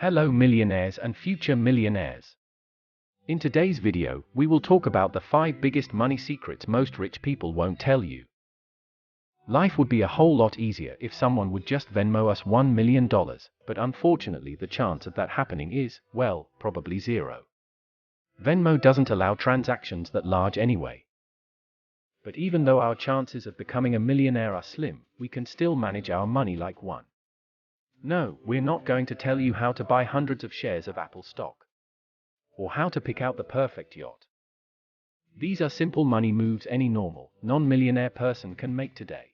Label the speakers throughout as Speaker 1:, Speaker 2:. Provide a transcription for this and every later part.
Speaker 1: Hello millionaires and future millionaires. In today's video, we will talk about the 5 biggest money secrets most rich people won't tell you. Life would be a whole lot easier if someone would just Venmo us $1 million, but unfortunately the chance of that happening is, well, probably zero. Venmo doesn't allow transactions that large anyway. But even though our chances of becoming a millionaire are slim, we can still manage our money like one. No, we're not going to tell you how to buy hundreds of shares of Apple stock, or how to pick out the perfect yacht. These are simple money moves any normal, non-millionaire person can make today.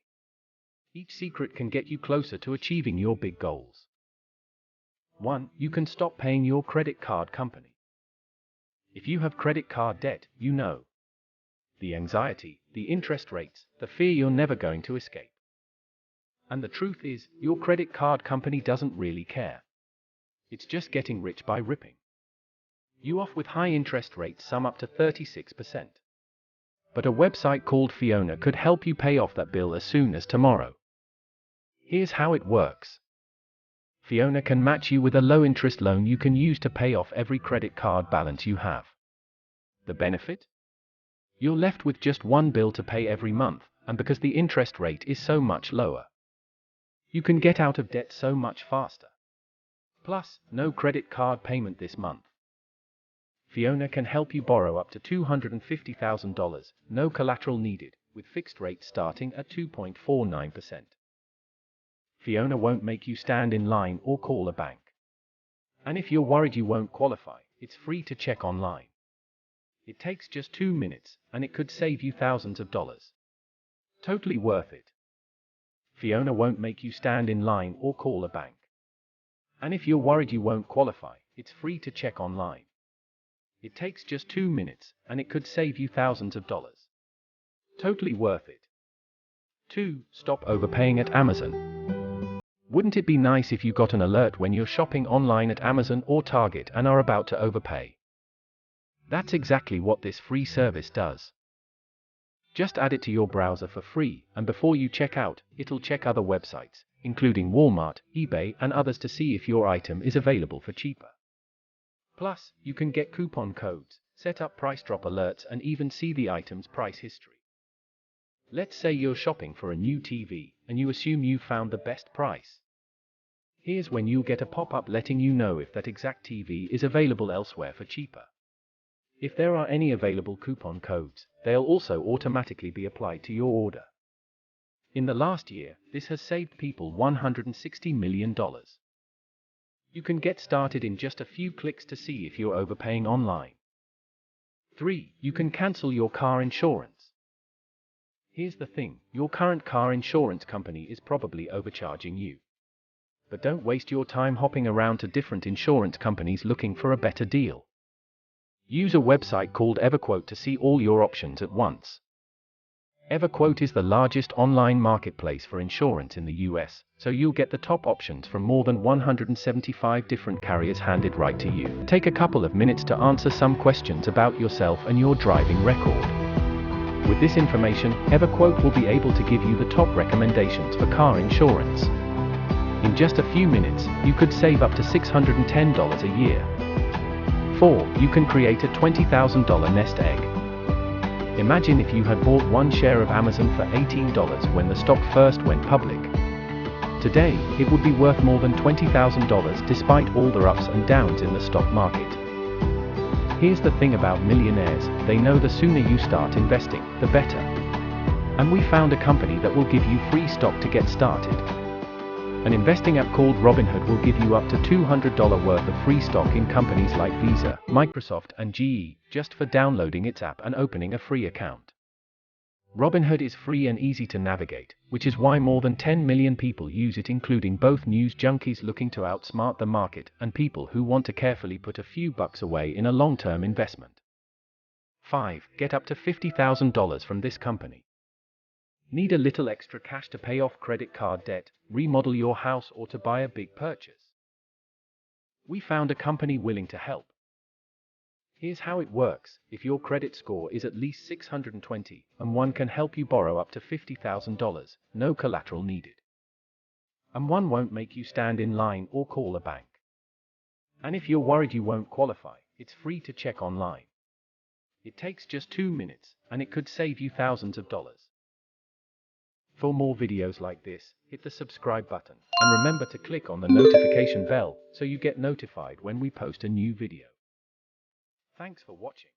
Speaker 1: Each secret can get you closer to achieving your big goals. 1. You can stop paying your credit card company. If you have credit card debt, you know the anxiety, the interest rates, the fear you're never going to escape. And the truth is, your credit card company doesn't really care. It's just getting rich by ripping you off with high interest rates, some up to 36%. But a website called Fiona could help you pay off that bill as soon as tomorrow. Here's how it works. Fiona can match you with a low-interest loan you can use to pay off every credit card balance you have. The benefit? You're left with just one bill to pay every month, and because the interest rate is so much lower, you can get out of debt so much faster. Plus, no credit card payment this month. Fiona can help you borrow up to $250,000, no collateral needed, with fixed rates starting at 2.49%. Fiona won't make you stand in line or call a bank. And if you're worried you won't qualify, it's free to check online. It takes just 2 minutes, and it could save you thousands of dollars. Totally worth it. Fiona won't make you stand in line or call a bank. And if you're worried you won't qualify, it's free to check online. It takes just 2 minutes, and it could save you thousands of dollars. Totally worth it. 2. Stop overpaying at Amazon. Wouldn't it be nice if you got an alert when you're shopping online at Amazon or Target and are about to overpay? That's exactly what this free service does. Just add it to your browser for free, and before you check out, it'll check other websites, including Walmart, eBay, and others to see if your item is available for cheaper. Plus, you can get coupon codes, set up price drop alerts, and even see the item's price history. Let's say you're shopping for a new TV, and you assume you've found the best price. Here's when you'll get a pop-up letting you know if that exact TV is available elsewhere for cheaper. If there are any available coupon codes, they'll also automatically be applied to your order. In the last year, this has saved people $160 million. You can get started in just a few clicks to see if you're overpaying online. 3. You can cancel your car insurance. Here's the thing, your current car insurance company is probably overcharging you. But don't waste your time hopping around to different insurance companies looking for a better deal. Use a website called EverQuote to see all your options at once. EverQuote is the largest online marketplace for insurance in the US, so you'll get the top options from more than 175 different carriers handed right to you. Take a couple of minutes to answer some questions about yourself and your driving record. With this information, EverQuote will be able to give you the top recommendations for car insurance. In just a few minutes, you could save up to $610 a year. 4. You can create a $20,000 nest egg. Imagine if you had bought one share of Amazon for $18 when the stock first went public. Today, it would be worth more than $20,000 despite all the ups and downs in the stock market. Here's the thing about millionaires, they know the sooner you start investing, the better. And we found a company that will give you free stock to get started. An investing app called Robinhood will give you up to $200 worth of free stock in companies like Visa, Microsoft, and GE, just for downloading its app and opening a free account. Robinhood is free and easy to navigate, which is why more than 10 million people use it, including both news junkies looking to outsmart the market and people who want to carefully put a few bucks away in a long-term investment. 5. Get up to $50,000 from this company. Need a little extra cash to pay off credit card debt, remodel your house, or to buy a big purchase? We found a company willing to help. Here's how it works. If your credit score is at least 620, AmOne can help you borrow up to $50,000, no collateral needed. AmOne won't make you stand in line or call a bank. And if you're worried you won't qualify, it's free to check online. It takes just 2 minutes, and it could save you thousands of dollars. For more videos like this, hit the subscribe button, and remember to click on the notification bell so you get notified when we post a new video. Thanks for watching.